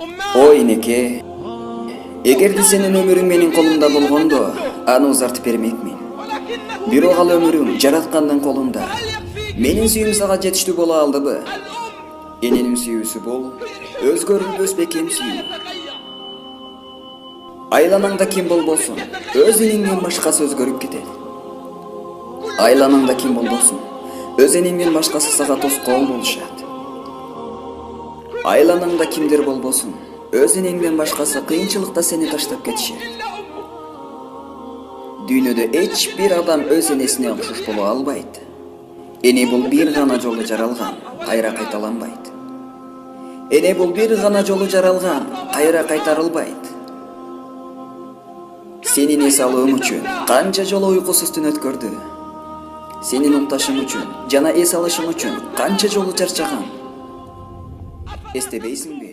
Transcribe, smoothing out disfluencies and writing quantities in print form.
Ой энеке, эгерде сенин өмүрүң менин колумда болгондо, аны узартып бермекмин. Бирок ал өмүрүң жараткандын колунда. Менин сүйүүм сага жетиштүү боло алдыбы? Эненин сүйүүсү бул өзгөрүлбөс бекем сүйүү. Айланаңда ким болбосун, өз энеңден башкасы өзгөрүп кетет. Айланаңда ким болбосун, өз энеңден башкасы сага тоскоол болушат. Айланаңда кимдер болбосун, өз энеңден башкасы кыйынчылыкта сени таштап кетишет. Дүйнөдө эч бир адам өз энесине окшош боло албайт. Эне бул бир гана жолу жаралган, кайра кайталанбайт. Эне бул бир гана жолу жаралган, кайра кайтарылбайт. Сенин эс алууң үчүн канча жолу уйкусуз түн өткөрдү. Сенин укташың үчүн жана эс алышың үчүн канча жолу чарчаган. Эстебейсиңби?